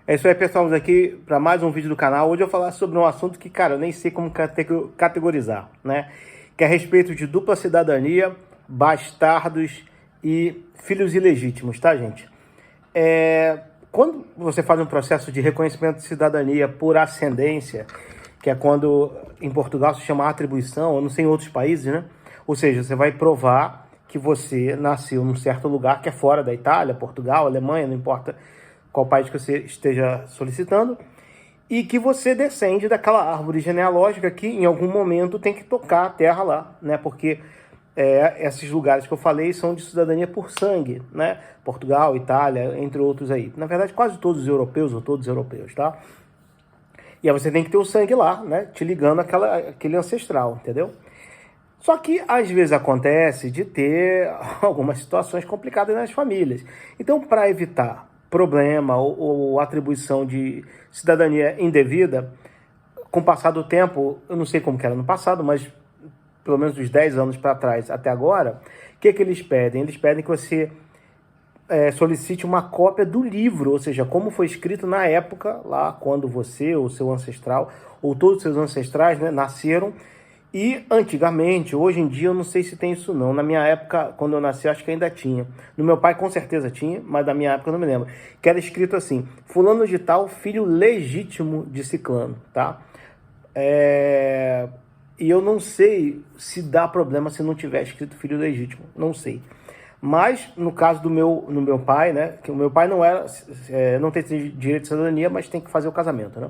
É isso aí, pessoal, estamos aqui para mais um vídeo do canal. Hoje eu vou falar sobre um assunto que, cara, eu nem sei como categorizar, né? Que é a respeito de dupla cidadania, bastardos e filhos ilegítimos, tá, gente? Quando você faz um processo de reconhecimento de cidadania por ascendência, que é quando em Portugal se chama atribuição, ou não sei em outros países, né? Ou seja, você vai provar que você nasceu num certo lugar que é fora da Itália, Portugal, Alemanha, não importa qual país que você esteja solicitando, e que você descende daquela árvore genealógica que em algum momento tem que tocar a terra lá, né? Porque esses lugares que eu falei são de cidadania por sangue, né? Portugal, Itália, entre outros aí. Na verdade, quase todos os europeus, ou todos os europeus, tá? E aí você tem que ter o sangue lá, né? Te ligando aquele ancestral, entendeu? Só que às vezes acontece de ter algumas situações complicadas nas famílias. Então, para evitar problema ou atribuição de cidadania indevida, com o passar do tempo, eu não sei como que era no passado, mas pelo menos uns 10 anos para trás até agora, o que eles pedem? Eles pedem que você solicite uma cópia do livro, ou seja, como foi escrito na época, lá quando você ou seu ancestral, ou todos os seus ancestrais, né, nasceram. E antigamente, hoje em dia, eu não sei se tem isso não. Na minha época, quando eu nasci, acho que ainda tinha. No meu pai, com certeza tinha, mas da minha época eu não me lembro. Que era escrito assim, fulano de tal, filho legítimo de ciclano, tá? E eu não sei se dá problema se não tiver escrito filho legítimo, não sei. Mas, no caso do meu pai, né, que o meu pai não tem direito de cidadania, mas tem que fazer o casamento, né?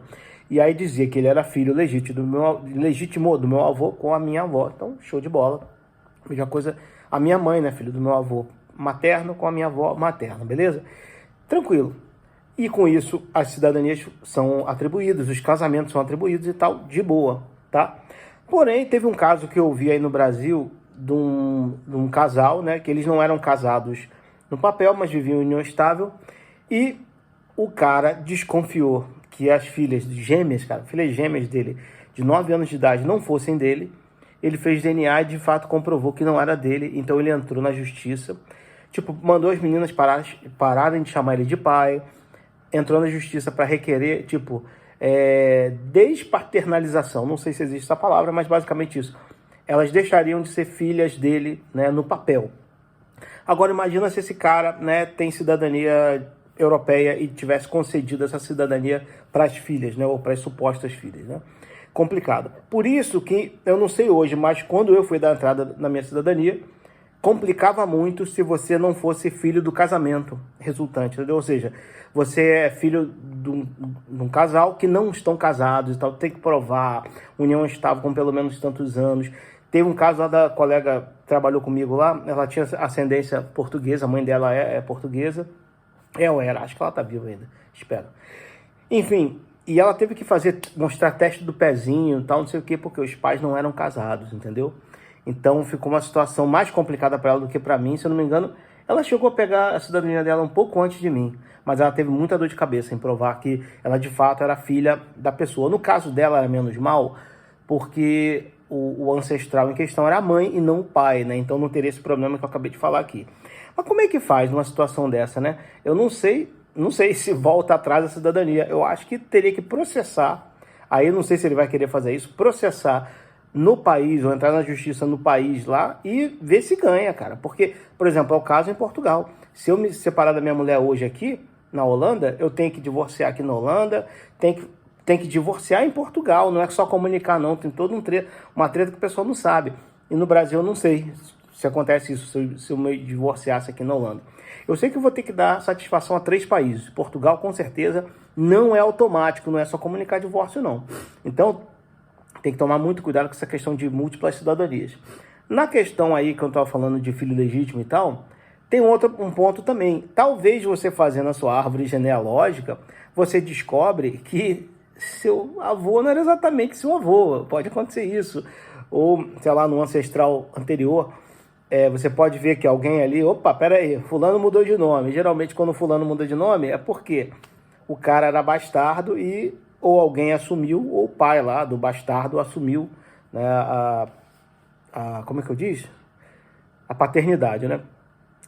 E aí dizia que ele era filho legítimo do meu avô com a minha avó. Então, show de bola. Mesma coisa, a minha mãe, né, filho do meu avô materno com a minha avó materna, beleza? Tranquilo. E com isso, as cidadanias são atribuídas, os casamentos são atribuídos e tal, de boa, tá? Porém, teve um caso que eu vi aí no Brasil de um casal, né, que eles não eram casados no papel, mas viviam em união estável, e o cara desconfiou que as filhas gêmeas dele, de 9 anos de idade, não fossem dele. Ele fez DNA e de fato comprovou que não era dele, então ele entrou na justiça, tipo, mandou as meninas pararem de chamar ele de pai, entrou na justiça para requerer, tipo, despaternalização, não sei se existe essa palavra, mas basicamente isso. Elas deixariam de ser filhas dele, né, no papel. Agora imagina se esse cara, né, tem cidadania europeia e tivesse concedido essa cidadania para as filhas, né, ou para as supostas filhas, né? Complicado. Por isso que, eu não sei hoje, mas quando eu fui dar entrada na minha cidadania, complicava muito se você não fosse filho do casamento resultante, entendeu? Ou seja, você é filho de um casal que não estão casados e tal, tem que provar união estável com pelo menos tantos anos. Teve um caso lá da colega que trabalhou comigo lá, ela tinha ascendência portuguesa, a mãe dela é portuguesa, acho que ela tá viva ainda, espero. Enfim, e ela teve que mostrar teste do pezinho e tal, não sei o quê, porque os pais não eram casados, entendeu? Então ficou uma situação mais complicada para ela do que para mim, se eu não me engano. Ela chegou a pegar a cidadania dela um pouco antes de mim, mas ela teve muita dor de cabeça em provar que ela de fato era filha da pessoa. No caso dela era menos mal, porque o ancestral em questão era a mãe e não o pai, né? Então não teria esse problema que eu acabei de falar aqui. Mas como é que faz numa situação dessa, né? Eu não sei se volta atrás a cidadania. Eu acho que teria que processar. Aí eu não sei se ele vai querer fazer isso, processar no país, ou entrar na justiça no país lá e ver se ganha, cara. Porque, por exemplo, é o caso em Portugal. Se eu me separar da minha mulher hoje aqui, na Holanda, eu tenho que divorciar aqui na Holanda, tem que divorciar em Portugal, não é só comunicar não, tem toda uma treta que o pessoal não sabe. E no Brasil eu não sei se acontece isso, se eu me divorciasse aqui na Holanda. Eu sei que eu vou ter que dar satisfação a 3 países. Portugal, com certeza, não é automático, não é só comunicar divórcio, não. Então, tem que tomar muito cuidado com essa questão de múltiplas cidadanias. Na questão aí que eu estava falando de filho legítimo e tal, tem um ponto também. Talvez você fazendo a sua árvore genealógica, você descobre que seu avô não era exatamente seu avô. Pode acontecer isso. Ou, sei lá, no ancestral anterior, você pode ver que alguém ali, opa, peraí, fulano mudou de nome. Geralmente quando fulano muda de nome é porque o cara era bastardo e ou alguém assumiu, ou o pai lá do bastardo assumiu, né, como é que eu disse? A paternidade, né?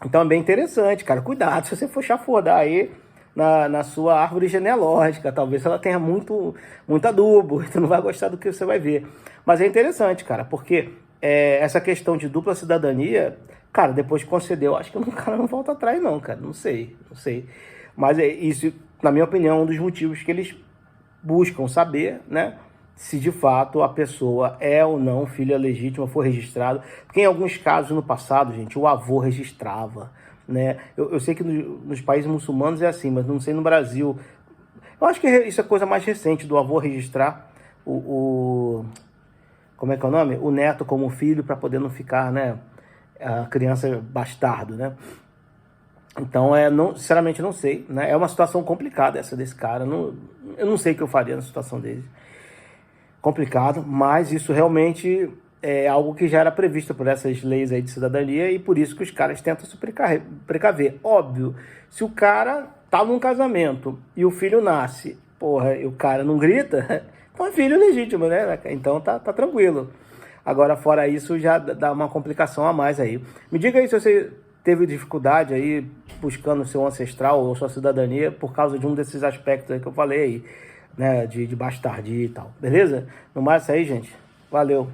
Então é bem interessante, cara. Cuidado se você for chafurdar aí na sua árvore genealógica. Talvez ela tenha muito adubo, tu não vai gostar do que você vai ver. Mas é interessante, cara, porque essa questão de dupla cidadania, cara, depois que concedeu, acho que o cara não volta atrás não, cara, não sei. Mas isso, na minha opinião, é um dos motivos que eles buscam saber, né, se de fato a pessoa é ou não filha legítima, for registrado. Porque em alguns casos no passado, gente, o avô registrava, né? Eu sei que nos países muçulmanos é assim, mas não sei no Brasil. Eu acho que isso é coisa mais recente, do avô registrar como é que é o nome? O neto como filho, para poder não ficar, né, a criança bastardo, né? Então, sinceramente, não sei, né? É uma situação complicada essa desse cara. Eu não sei o que eu faria na situação dele. Complicado, mas isso realmente é algo que já era previsto por essas leis aí de cidadania, e por isso que os caras tentam se precaver. Óbvio, se o cara tá num casamento e o filho nasce, porra, e o cara não grita, então é filho legítimo, né? Então tá tranquilo. Agora, fora isso, já dá uma complicação a mais aí. Me diga aí se você teve dificuldade aí buscando seu ancestral ou sua cidadania por causa de um desses aspectos aí que eu falei aí, né, de bastardia e tal, beleza? No mais, é isso aí, gente. Valeu.